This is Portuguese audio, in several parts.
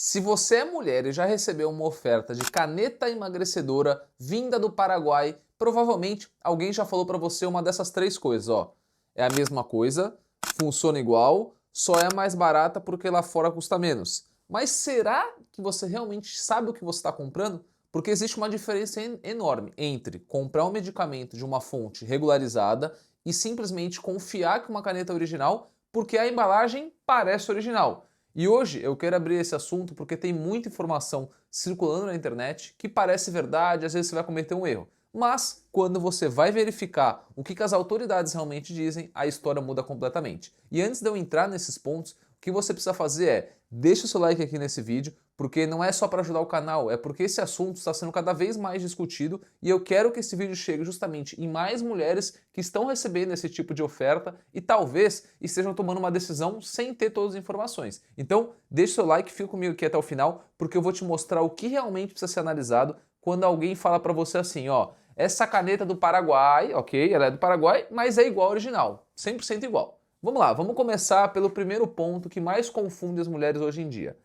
Se você é mulher e já recebeu uma oferta de caneta emagrecedora vinda do Paraguai, provavelmente alguém já falou para você uma dessas três coisas, ó. É a mesma coisa, funciona igual, só é mais barata porque lá fora custa menos. Mas será que você realmente sabe o que você está comprando? Porque existe uma diferença enorme entre comprar um medicamento de uma fonte regularizada e simplesmente confiar que uma caneta é original porque a embalagem parece original. E hoje eu quero abrir esse assunto porque tem muita informação circulando na internet que parece verdade, às vezes você vai cometer um erro. Mas quando você vai verificar o que as autoridades realmente dizem, a história muda completamente. E antes de eu entrar nesses pontos, o que você precisa fazer é deixa o seu like aqui nesse vídeo, porque não é só para ajudar o canal, é porque esse assunto está sendo cada vez mais discutido e eu quero que esse vídeo chegue justamente em mais mulheres que estão recebendo esse tipo de oferta e talvez estejam tomando uma decisão sem ter todas as informações. Então, deixa o seu like, fica comigo aqui até o final, porque eu vou te mostrar o que realmente precisa ser analisado quando alguém fala para você assim, ó, essa caneta é do Paraguai, ok, ela é do Paraguai, mas é igual ao original, 100% igual. Vamos lá, vamos começar pelo primeiro ponto que mais confunde as mulheres hoje em dia.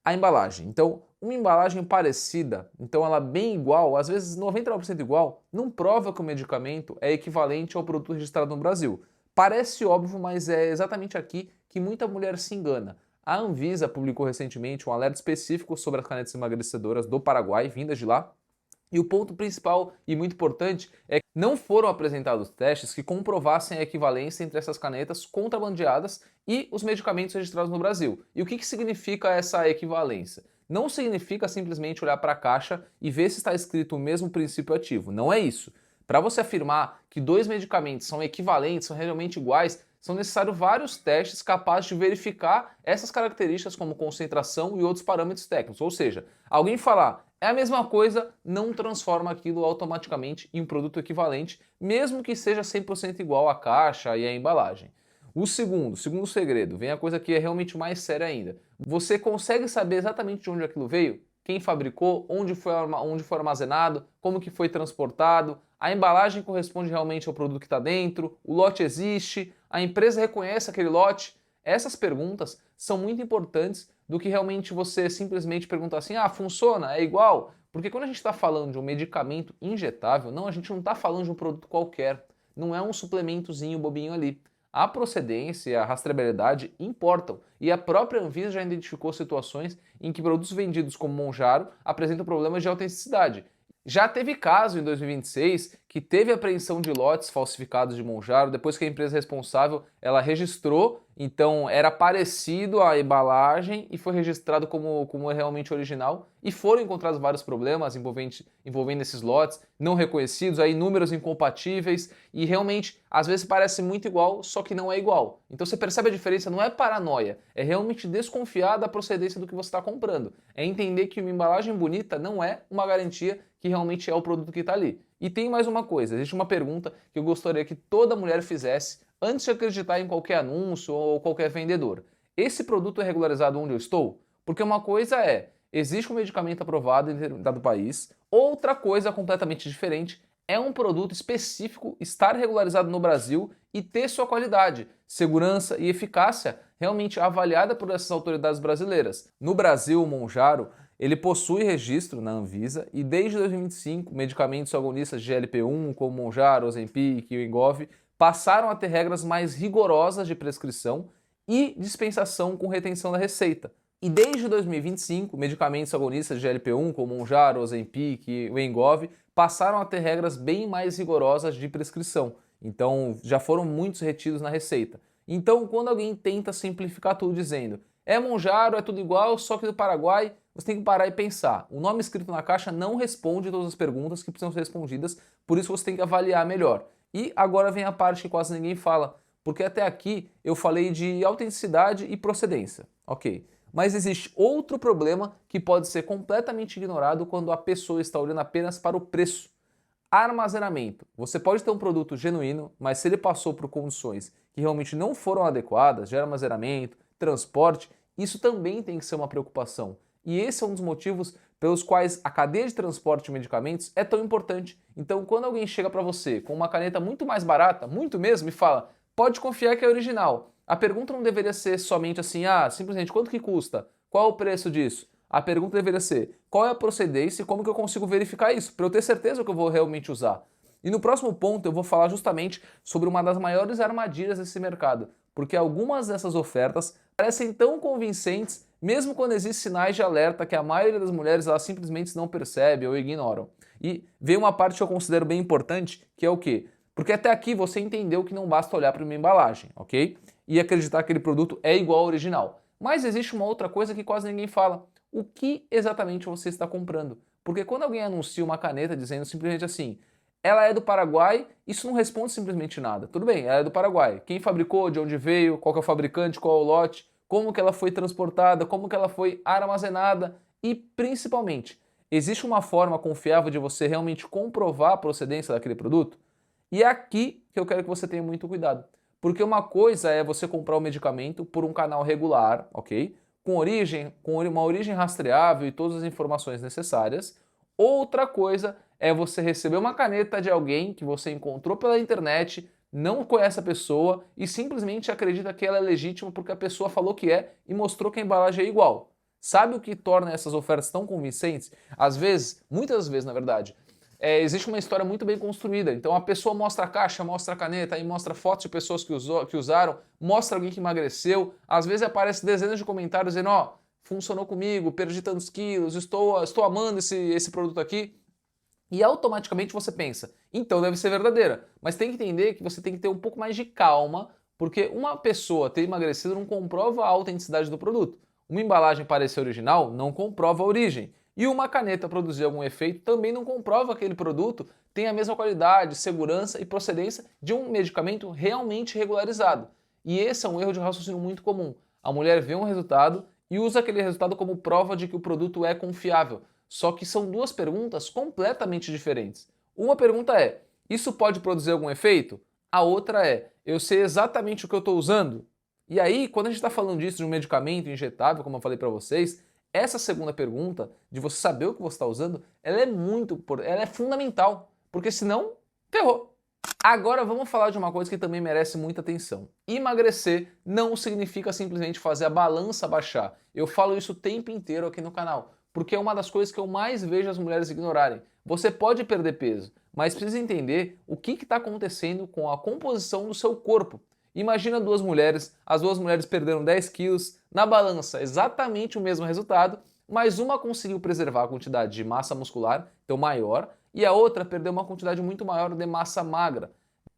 A embalagem. Então, uma embalagem parecida, então ela bem igual, às vezes 99% igual, não prova que o medicamento é equivalente ao produto registrado no Brasil. Parece óbvio, mas é exatamente aqui que muita mulher se engana. A Anvisa publicou recentemente um alerta específico sobre as canetas emagrecedoras do Paraguai, vindas de lá, e o ponto principal e muito importante é que não foram apresentados testes que comprovassem a equivalência entre essas canetas contrabandeadas e os medicamentos registrados no Brasil. E o que significa essa equivalência? Não significa simplesmente olhar para a caixa e ver se está escrito o mesmo princípio ativo. Não é isso. Para você afirmar que dois medicamentos são equivalentes, são realmente iguais, são necessários vários testes capazes de verificar essas características como concentração e outros parâmetros técnicos. Ou seja, alguém falar é a mesma coisa, não transforma aquilo automaticamente em um produto equivalente, mesmo que seja 100% igual à caixa e à embalagem. O segundo segredo, vem a coisa que é realmente mais séria ainda. Você consegue saber exatamente de onde aquilo veio? Quem fabricou, onde foi armazenado, como que foi transportado, a embalagem corresponde realmente ao produto que está dentro, o lote existe, a empresa reconhece aquele lote. Essas perguntas são muito importantes do que realmente você simplesmente perguntar assim, ah, funciona? É igual? Porque quando a gente está falando de um medicamento injetável, não, a gente não está falando de um produto qualquer, não é um suplementozinho bobinho ali. A procedência e a rastreabilidade importam, e a própria Anvisa já identificou situações em que produtos vendidos como Monjaro apresentam problemas de autenticidade. Já teve caso em 2026 que teve apreensão de lotes falsificados de Monjaro depois que a empresa responsável ela registrou, então era parecido à embalagem e foi registrado como é realmente original e foram encontrados vários problemas envolvendo esses lotes não reconhecidos, aí números incompatíveis e realmente às vezes parece muito igual, só que não é igual. Então você percebe a diferença, não é paranoia, é realmente desconfiar da procedência do que você está comprando. É entender que uma embalagem bonita não é uma garantia que realmente é o produto que está ali. E tem mais uma coisa, existe uma pergunta que eu gostaria que toda mulher fizesse antes de acreditar em qualquer anúncio ou qualquer vendedor. Esse produto é regularizado onde eu estou? Porque uma coisa é, existe um medicamento aprovado em determinado país, outra coisa completamente diferente é um produto específico estar regularizado no Brasil e ter sua qualidade, segurança e eficácia realmente avaliada por essas autoridades brasileiras. No Brasil, o Monjaro ele possui registro na Anvisa e desde 2025 medicamentos agonistas de GLP-1 como Monjaro, Ozempic e Wegovy passaram a ter regras mais rigorosas de prescrição e dispensação com retenção da receita. E desde 2025, medicamentos agonistas de GLP-1 como Monjaro, Ozempic e Wegovy passaram a ter regras bem mais rigorosas de prescrição. Então já foram muitos retidos na receita. Então quando alguém tenta simplificar tudo dizendo é Monjaro, é tudo igual, só que do Paraguai, você tem que parar e pensar. O nome escrito na caixa não responde todas as perguntas que precisam ser respondidas, por isso você tem que avaliar melhor. E agora vem a parte que quase ninguém fala, porque até aqui eu falei de autenticidade e procedência, ok. Mas existe outro problema que pode ser completamente ignorado quando a pessoa está olhando apenas para o preço. Armazenamento. Você pode ter um produto genuíno, mas se ele passou por condições que realmente não foram adequadas, de armazenamento, transporte, isso também tem que ser uma preocupação. E esse é um dos motivos pelos quais a cadeia de transporte de medicamentos é tão importante. Então, quando alguém chega para você com uma caneta muito mais barata, muito mesmo, e fala, pode confiar que é original. A pergunta não deveria ser somente assim, ah, simplesmente quanto que custa? Qual é o preço disso? A pergunta deveria ser, qual é a procedência e como que eu consigo verificar isso, para eu ter certeza que eu vou realmente usar. E no próximo ponto eu vou falar justamente sobre uma das maiores armadilhas desse mercado, porque algumas dessas ofertas parecem tão convincentes, mesmo quando existem sinais de alerta que a maioria das mulheres elas simplesmente não percebe ou ignoram. E vem uma parte que eu considero bem importante, que é o quê? Porque até aqui você entendeu que não basta olhar para uma embalagem, ok? E acreditar que aquele produto é igual ao original. Mas existe uma outra coisa que quase ninguém fala. O que exatamente você está comprando? Porque quando alguém anuncia uma caneta dizendo simplesmente assim, ela é do Paraguai, isso não responde simplesmente nada. Tudo bem, ela é do Paraguai. Quem fabricou, de onde veio, qual que é o fabricante, qual é o lote, como que ela foi transportada, como que ela foi armazenada e, principalmente, existe uma forma confiável de você realmente comprovar a procedência daquele produto? E é aqui que eu quero que você tenha muito cuidado. Porque uma coisa é você comprar o medicamento por um canal regular, ok? Com uma origem rastreável e todas as informações necessárias. Outra coisa é você receber uma caneta de alguém que você encontrou pela internet, não conhece a pessoa e simplesmente acredita que ela é legítima porque a pessoa falou que é e mostrou que a embalagem é igual. Sabe o que torna essas ofertas tão convincentes? Às vezes, muitas vezes na verdade, existe uma história muito bem construída. Então a pessoa mostra a caixa, mostra a caneta, aí mostra fotos de pessoas que usaram, mostra alguém que emagreceu. Às vezes aparece dezenas de comentários dizendo, ó, funcionou comigo, perdi tantos quilos, estou amando esse produto aqui. E automaticamente você pensa, então deve ser verdadeira. Mas tem que entender que você tem que ter um pouco mais de calma, porque uma pessoa ter emagrecido não comprova a autenticidade do produto. Uma embalagem parecer original não comprova a origem. E uma caneta produzir algum efeito também não comprova que aquele produto tem a mesma qualidade, segurança e procedência de um medicamento realmente regularizado. E esse é um erro de raciocínio muito comum. A mulher vê um resultado e usa aquele resultado como prova de que o produto é confiável. Só que são duas perguntas completamente diferentes. Uma pergunta é, isso pode produzir algum efeito? A outra é, eu sei exatamente o que eu estou usando? E aí, quando a gente está falando disso de um medicamento injetável, como eu falei para vocês, essa segunda pergunta, de você saber o que você está usando, ela é fundamental, porque senão, ferrou. Agora vamos falar de uma coisa que também merece muita atenção. Emagrecer não significa simplesmente fazer a balança baixar. Eu falo isso o tempo inteiro aqui no canal, porque é uma das coisas que eu mais vejo as mulheres ignorarem. Você pode perder peso, mas precisa entender o que está acontecendo com a composição do seu corpo. Imagina duas mulheres, as duas mulheres perderam 10 quilos, na balança exatamente o mesmo resultado, mas uma conseguiu preservar a quantidade de massa muscular, então maior, e a outra perdeu uma quantidade muito maior de massa magra.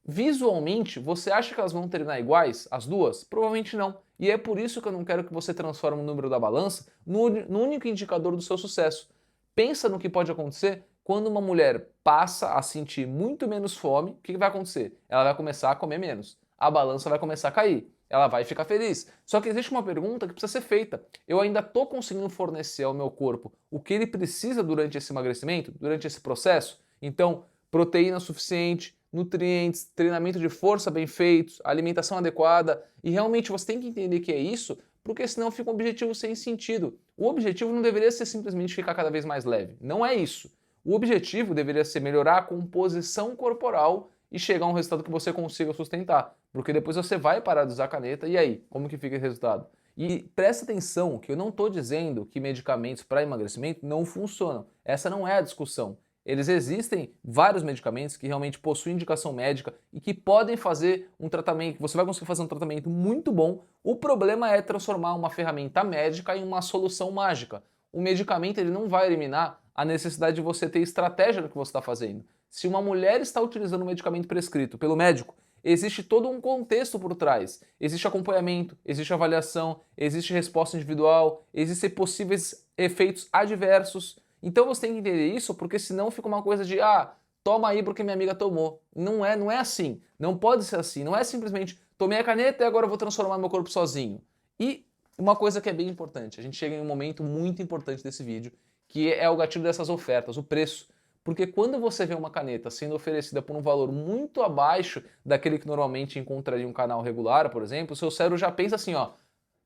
Visualmente, você acha que elas vão terminar iguais, as duas? Provavelmente não. E é por isso que eu não quero que você transforme o número da balança no único indicador do seu sucesso. Pensa no que pode acontecer quando uma mulher passa a sentir muito menos fome, o que vai acontecer? Ela vai começar a comer menos. A balança vai começar a cair. Ela vai ficar feliz. Só que existe uma pergunta que precisa ser feita. Eu ainda estou conseguindo fornecer ao meu corpo o que ele precisa durante esse emagrecimento, durante esse processo? Então, proteína suficiente, nutrientes, treinamento de força bem feito, alimentação adequada. E realmente você tem que entender que é isso, porque senão fica um objetivo sem sentido. O objetivo não deveria ser simplesmente ficar cada vez mais leve. Não é isso. O objetivo deveria ser melhorar a composição corporal e chegar a um resultado que você consiga sustentar. Porque depois você vai parar de usar a caneta e aí, como que fica esse resultado? E presta atenção que eu não estou dizendo que medicamentos para emagrecimento não funcionam. Essa não é a discussão. Eles existem vários medicamentos que realmente possuem indicação médica e que podem fazer um tratamento, você vai conseguir fazer um tratamento muito bom. O problema é transformar uma ferramenta médica em uma solução mágica. O medicamento ele não vai eliminar a necessidade de você ter estratégia no que você está fazendo. Se uma mulher está utilizando um medicamento prescrito pelo médico, existe todo um contexto por trás. Existe acompanhamento, existe avaliação, existe resposta individual, existem possíveis efeitos adversos. Então você tem que entender isso, porque senão fica uma coisa de toma aí porque minha amiga tomou. Não é assim. Não pode ser assim. Não é simplesmente tomei a caneta e agora eu vou transformar meu corpo sozinho. E uma coisa que é bem importante, a gente chega em um momento muito importante desse vídeo, que é o gatilho dessas ofertas, o preço. Porque quando você vê uma caneta sendo oferecida por um valor muito abaixo daquele que normalmente encontraria em um canal regular, por exemplo, o seu cérebro já pensa assim,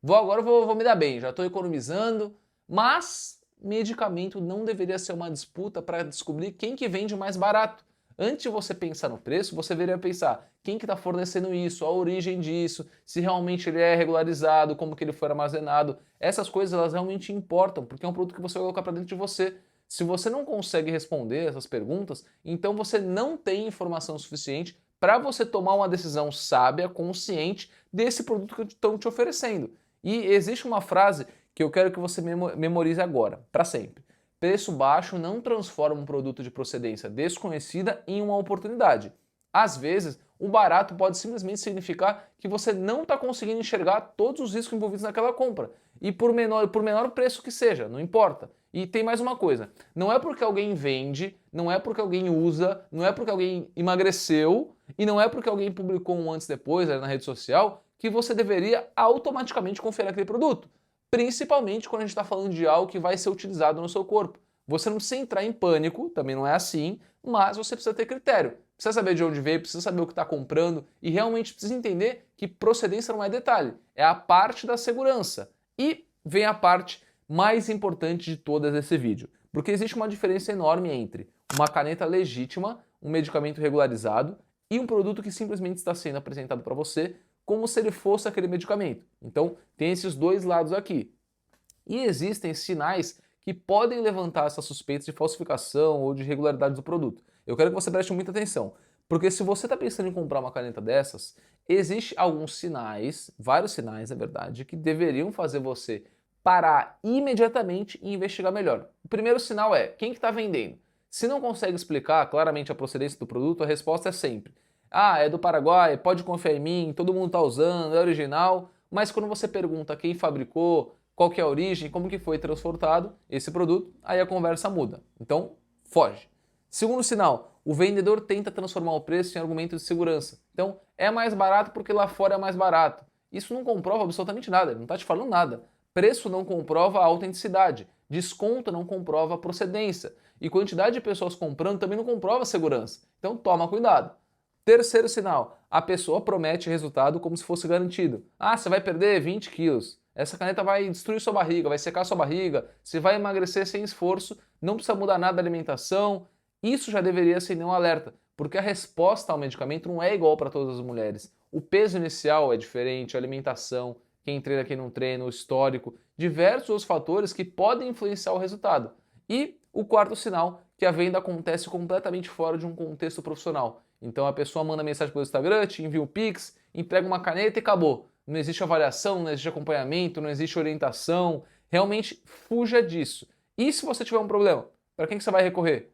agora vou me dar bem, já estou economizando, mas medicamento não deveria ser uma disputa para descobrir quem que vende mais barato. Antes de você pensar no preço, você deveria pensar quem que está fornecendo isso, a origem disso, se realmente ele é regularizado, como que ele foi armazenado. Essas coisas elas realmente importam, porque é um produto que você vai colocar para dentro de você. Se você não consegue responder essas perguntas, então você não tem informação suficiente para você tomar uma decisão sábia, consciente desse produto que estão te oferecendo. E existe uma frase que eu quero que você memorize agora, para sempre. Preço baixo não transforma um produto de procedência desconhecida em uma oportunidade. Às vezes, o barato pode simplesmente significar que você não está conseguindo enxergar todos os riscos envolvidos naquela compra. E por menor preço que seja, não importa. E tem mais uma coisa, não é porque alguém vende, não é porque alguém usa, não é porque alguém emagreceu e não é porque alguém publicou um antes e depois na rede social que você deveria automaticamente confiar naquele produto. Principalmente quando a gente está falando de algo que vai ser utilizado no seu corpo. Você não precisa entrar em pânico, também não é assim, mas você precisa ter critério. Precisa saber de onde veio, precisa saber o que está comprando e realmente precisa entender que procedência não é detalhe, é a parte da segurança. E vem a parte mais importante de todas desse vídeo, porque existe uma diferença enorme entre uma caneta legítima, um medicamento regularizado e um produto que simplesmente está sendo apresentado para você como se ele fosse aquele medicamento. Então, tem esses dois lados aqui. E existem sinais que podem levantar essas suspeitas de falsificação ou de irregularidade do produto. Eu quero que você preste muita atenção, porque se você está pensando em comprar uma caneta dessas, existem alguns sinais, vários sinais, na verdade, que deveriam fazer você parar imediatamente e investigar melhor. O primeiro sinal é quem que está vendendo. Se não consegue explicar claramente a procedência do produto, a resposta é sempre: ah, é do Paraguai, pode confiar em mim, todo mundo está usando, é original. Mas quando você pergunta quem fabricou, qual que é a origem, como que foi transportado esse produto, aí a conversa muda. Então, foge. Segundo sinal, o vendedor tenta transformar o preço em argumento de segurança. Então, é mais barato porque lá fora é mais barato. Isso não comprova absolutamente nada, ele não está te falando nada. Preço não comprova a autenticidade, desconto não comprova a procedência. E quantidade de pessoas comprando também não comprova a segurança. Então, toma cuidado. Terceiro sinal, a pessoa promete resultado como se fosse garantido. Ah, você vai perder 20 quilos. Essa caneta vai destruir sua barriga, vai secar sua barriga, você vai emagrecer sem esforço, não precisa mudar nada da alimentação. Isso já deveria ser um alerta, porque a resposta ao medicamento não é igual para todas as mulheres. O peso inicial é diferente, a alimentação, quem treina, quem não treina, o histórico, diversos outros fatores que podem influenciar o resultado. E o quarto sinal, que a venda acontece completamente fora de um contexto profissional. Então a pessoa manda mensagem pelo Instagram, te envia o Pix, entrega uma caneta e acabou. Não existe avaliação, não existe acompanhamento, não existe orientação. Realmente fuja disso. E se você tiver um problema, para quem que você vai recorrer?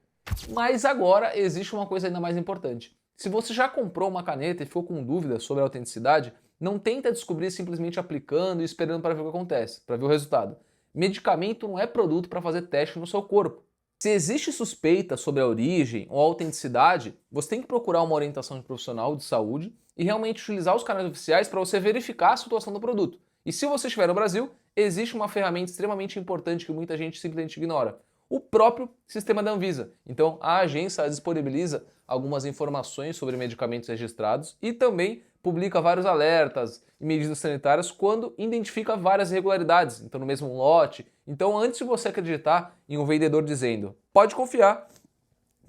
Mas agora existe uma coisa ainda mais importante. Se você já comprou uma caneta e ficou com dúvidas sobre a autenticidade, não tenta descobrir simplesmente aplicando e esperando para ver o que acontece, para ver o resultado. Medicamento não é produto para fazer teste no seu corpo. Se existe suspeita sobre a origem ou a autenticidade, você tem que procurar uma orientação de profissional de saúde e realmente utilizar os canais oficiais para você verificar a situação do produto. E se você estiver no Brasil, existe uma ferramenta extremamente importante que muita gente simplesmente ignora: o próprio sistema da Anvisa. Então, a agência disponibiliza algumas informações sobre medicamentos registrados e também publica vários alertas e medidas sanitárias quando identifica várias irregularidades, então no mesmo lote. Então, antes de você acreditar em um vendedor dizendo pode confiar,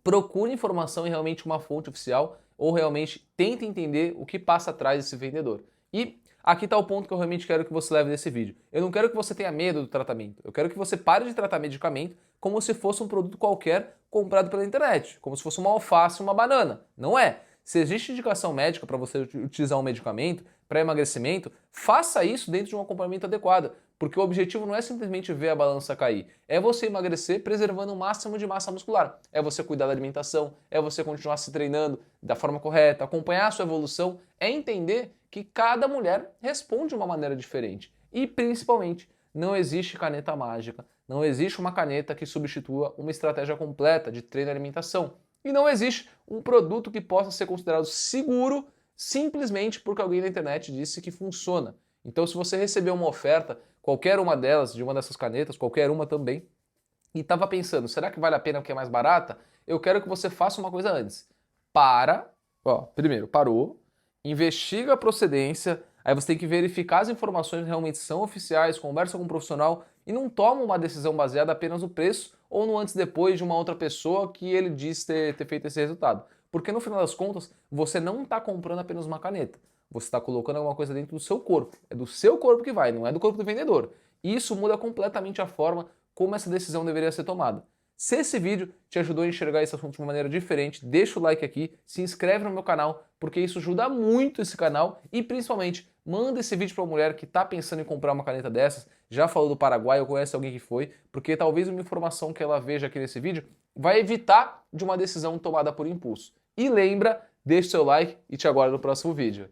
procure informação em realmente uma fonte oficial ou realmente tente entender o que passa atrás desse vendedor. E aqui está o ponto que eu realmente quero que você leve desse vídeo. Eu não quero que você tenha medo do tratamento. Eu quero que você pare de tratar medicamento como se fosse um produto qualquer comprado pela internet, como se fosse uma alface, uma banana. Não é. Se existe indicação médica para você utilizar um medicamento para emagrecimento, faça isso dentro de um acompanhamento adequado, porque o objetivo não é simplesmente ver a balança cair, é você emagrecer preservando o máximo de massa muscular, é você cuidar da alimentação, é você continuar se treinando da forma correta, acompanhar a sua evolução, é entender que cada mulher responde de uma maneira diferente. E principalmente, não existe caneta mágica, não existe uma caneta que substitua uma estratégia completa de treino e alimentação. E não existe um produto que possa ser considerado seguro simplesmente porque alguém na internet disse que funciona. Então, se você receber uma oferta, qualquer uma delas, de uma dessas canetas, qualquer uma também, e estava pensando, será que vale a pena porque é mais barata? Eu quero que você faça uma coisa antes. Primeiro, parou, investiga a procedência, aí você tem que verificar as informações realmente são oficiais, conversa com um profissional e não toma uma decisão baseada apenas no preço ou no antes e depois de uma outra pessoa que ele diz ter feito esse resultado. Porque no final das contas, você não está comprando apenas uma caneta. Você está colocando alguma coisa dentro do seu corpo. É do seu corpo que vai, não é do corpo do vendedor. E isso muda completamente a forma como essa decisão deveria ser tomada. Se esse vídeo te ajudou a enxergar esse assunto de uma maneira diferente, deixa o like aqui, se inscreve no meu canal, porque isso ajuda muito esse canal e principalmente manda esse vídeo para uma mulher que está pensando em comprar uma caneta dessas, já falou do Paraguai ou conhece alguém que foi, porque talvez uma informação que ela veja aqui nesse vídeo vai evitar de uma decisão tomada por impulso. E lembra, deixa o seu like e te aguardo no próximo vídeo.